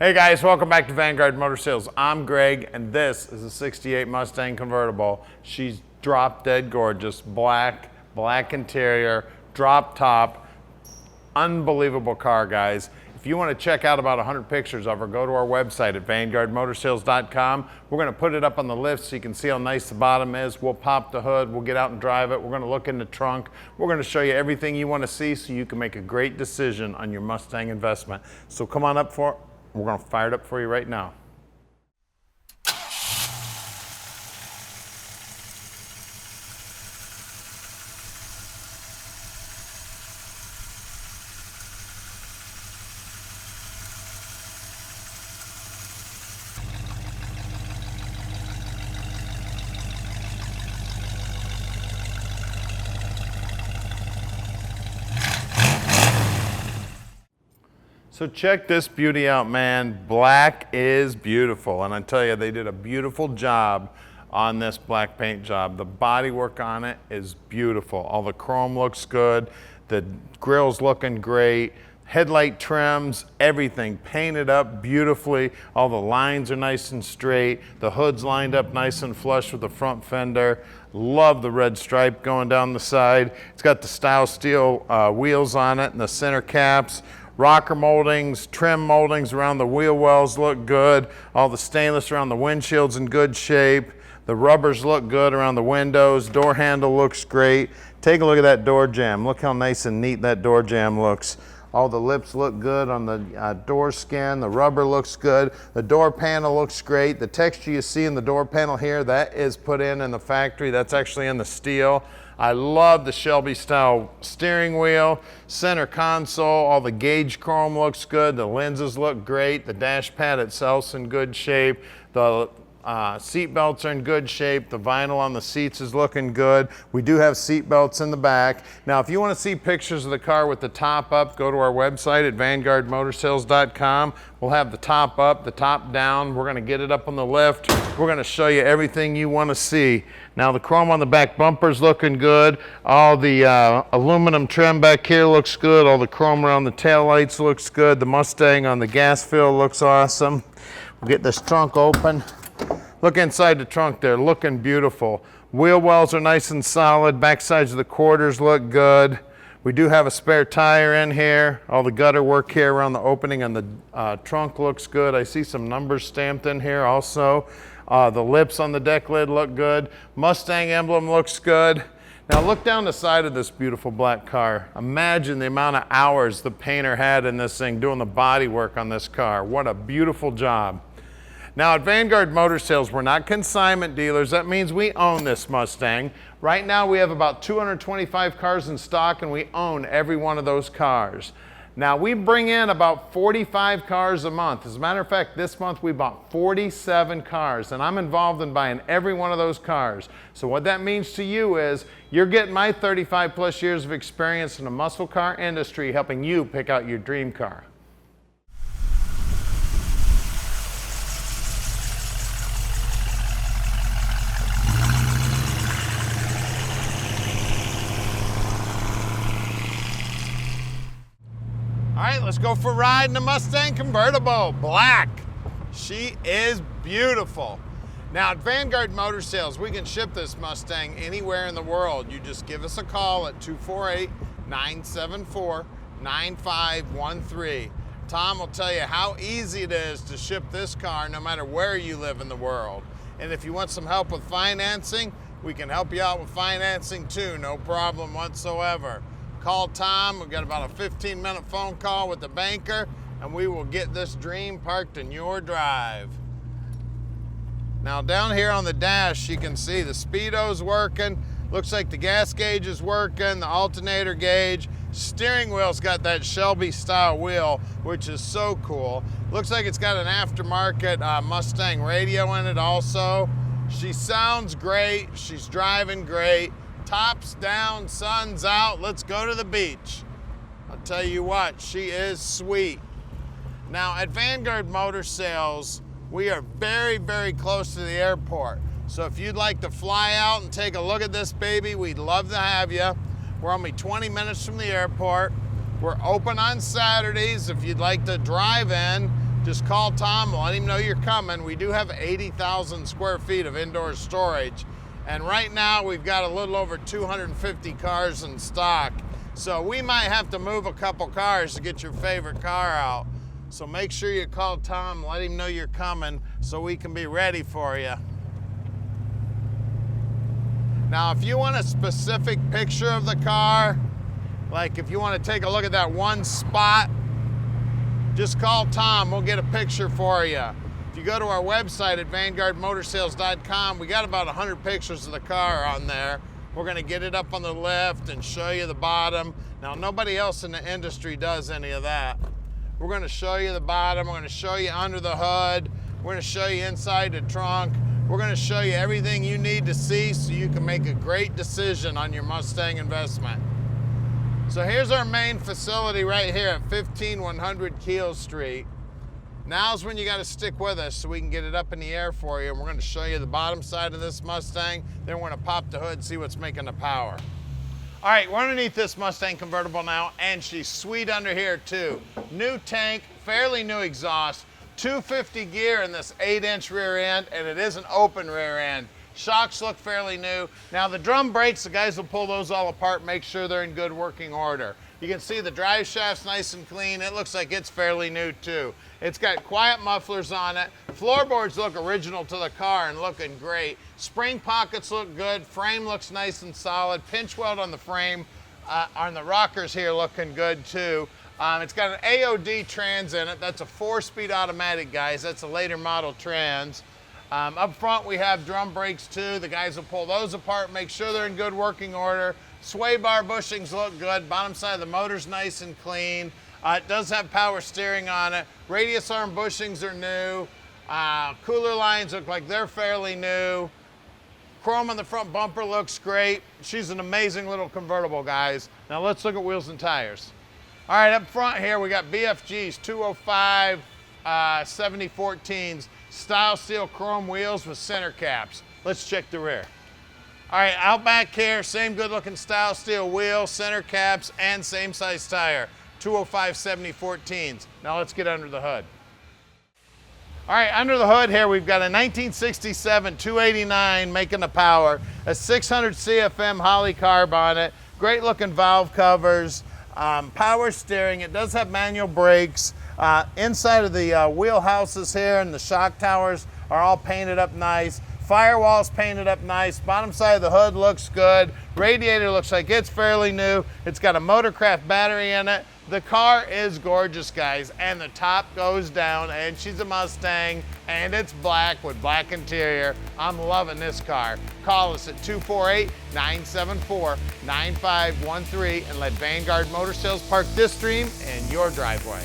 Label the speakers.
Speaker 1: Hey guys, welcome back to Vanguard Motor Sales. I'm Greg, and this is a 68 Mustang convertible. She's drop dead gorgeous, black interior, drop top, unbelievable car, guys. If you want to check out about 100 pictures of her, go to our website at vanguardmotorsales.com. We're going to put it up on the lift so you can see how nice the bottom is. We'll pop the hood, we'll get out and drive it. We're going to look in the trunk. We're going to show you everything you want to see so you can make a great decision on your Mustang investment. So come on up for it. We're going to fire it up for you right now. So check this beauty out, man. Black is beautiful, and I tell you, they did a beautiful job on this black paint job. The body work on it is beautiful. All the chrome looks good. The grill's looking great. Headlight trims, everything painted up beautifully. All the lines are nice and straight. The hood's lined up nice and flush with the front fender. Love the red stripe going down the side. It's got the style steel wheels on it and the center caps. Rocker moldings, trim moldings around the wheel wells look good. All the stainless around the windshield's in good shape. The rubbers look good around the windows. Door handle looks great. Take a look at that door jamb. Look how nice and neat that door jamb looks. All the lips look good on the door skin. The rubber looks good. The door panel looks great. The texture you see in the door panel here, that is put in the factory. That's actually in the steel. I love the Shelby style steering wheel, center console, all the gauge chrome looks good. The lenses look great. The dash pad itself's in good shape. The seat belts are in good shape. The vinyl on the seats is looking good. We do have seat belts in the back. Now, if you want to see pictures of the car with the top up, go to our website at vanguardmotorsales.com. We'll have the top up, the top down. We're going to get it up on the lift. We're going to show you everything you want to see. Now, the chrome on the back bumper's looking good. All the aluminum trim back here looks good. All the chrome around the taillights looks good. The Mustang on the gas fill looks awesome. We'll get this trunk open. Look inside the trunk there, looking beautiful. Wheel wells are nice and solid. Back sides of the quarters look good. We do have a spare tire in here. All the gutter work here around the opening on the trunk looks good. I see some numbers stamped in here also. The lips on the deck lid look good. Mustang emblem looks good. Now look down the side of this beautiful black car. Imagine the amount of hours the painter had in this thing doing the body work on this car. What a beautiful job. Now at Vanguard Motor Sales, we're not consignment dealers. That means we own this Mustang. Right now we have about 225 cars in stock and we own every one of those cars. Now we bring in about 45 cars a month. As a matter of fact, this month we bought 47 cars and I'm involved in buying every one of those cars. So what that means to you is you're getting my 35 plus years of experience in the muscle car industry helping you pick out your dream car. All right, let's go for a ride in the Mustang convertible, black. She is beautiful. Now at Vanguard Motor Sales, we can ship this Mustang anywhere in the world. You just give us a call at 248-974-9513. Tom will tell you how easy it is to ship this car no matter where you live in the world. And if you want some help with financing, we can help you out with financing too, no problem whatsoever. Call Tom, we've got about a 15-minute phone call with the banker, and we will get this dream parked in your drive. Now down here on the dash, you can see the speedo's working. Looks like the gas gauge is working, the alternator gauge. Steering wheel's got that Shelby style wheel, which is so cool. Looks like it's got an aftermarket Mustang radio in it also. She sounds great, she's driving great. Tops down, sun's out, let's go to the beach. I'll tell you what, she is sweet. Now at Vanguard Motor Sales, we are very, very close to the airport. So if you'd like to fly out and take a look at this baby, we'd love to have you. We're only 20 minutes from the airport. We're open on Saturdays if you'd like to drive in. just call Tom, let him know you're coming. We do have 80,000 square feet of indoor storage. And right now we've got a little over 250 cars in stock. So we might have to move a couple cars to get your favorite car out. So make sure you call Tom, let him know you're coming so we can be ready for you. Now, if you want a specific picture of the car, like if you want to take a look at that one spot, just call Tom, we'll get a picture for you. If you go to our website at vanguardmotorsales.com, we got about 100 pictures of the car on there. We're gonna get it up on the lift and show you the bottom. Now, nobody else in the industry does any of that. We're gonna show you the bottom, we're gonna show you under the hood, we're gonna show you inside the trunk, we're gonna show you everything you need to see so you can make a great decision on your Mustang investment. So here's our main facility right here at 15100 Keel Street. Now's when you gotta stick with us so we can get it up in the air for you. And we're gonna show you the bottom side of this Mustang, then we're gonna pop the hood and see what's making the power. All right, we're underneath this Mustang convertible now, and she's sweet under here too. New tank, fairly new exhaust, 250 gear in this 8-inch rear end, and it is an open rear end. Shocks look fairly new. Now the drum brakes, the guys will pull those all apart, make sure they're in good working order. You can see the drive shaft's nice and clean. It looks like it's fairly new too. It's got quiet mufflers on it. Floorboards look original to the car and looking great. Spring pockets look good. Frame looks nice and solid. Pinch weld on the frame, on the rockers here looking good too. It's got an AOD trans in it. That's a 4-speed automatic, guys. That's a later model trans. Up front we have drum brakes too. The guys will pull those apart, make sure they're in good working order. Sway bar bushings look good. Bottom side of the motor's nice and clean. It does have power steering on it. Radius arm bushings are new. Cooler lines look like they're fairly new. Chrome on the front bumper looks great. She's an amazing little convertible, guys. Now let's look at wheels and tires. All right, up front here we got BFG's 205 7014s, style steel chrome wheels with center caps. Let's check the rear. All right, out back here, same good looking style steel wheel, center caps, and same size tire, 205 7014s. Now let's get under the hood. All right, under the hood here, we've got a 1967 289 making the power, a 600 CFM Holley carb on it, great looking valve covers, power steering. It does have manual brakes. Inside of the wheel houses here and the shock towers are all painted up nice. Firewall's painted up nice. Bottom side of the hood looks good. Radiator looks like it's fairly new. It's got a Motorcraft battery in it. The car is gorgeous, guys, and the top goes down, and she's a Mustang, and it's black with black interior. I'm loving this car. Call us at 248-974-9513 and let Vanguard Motor Sales park this dream in your driveway.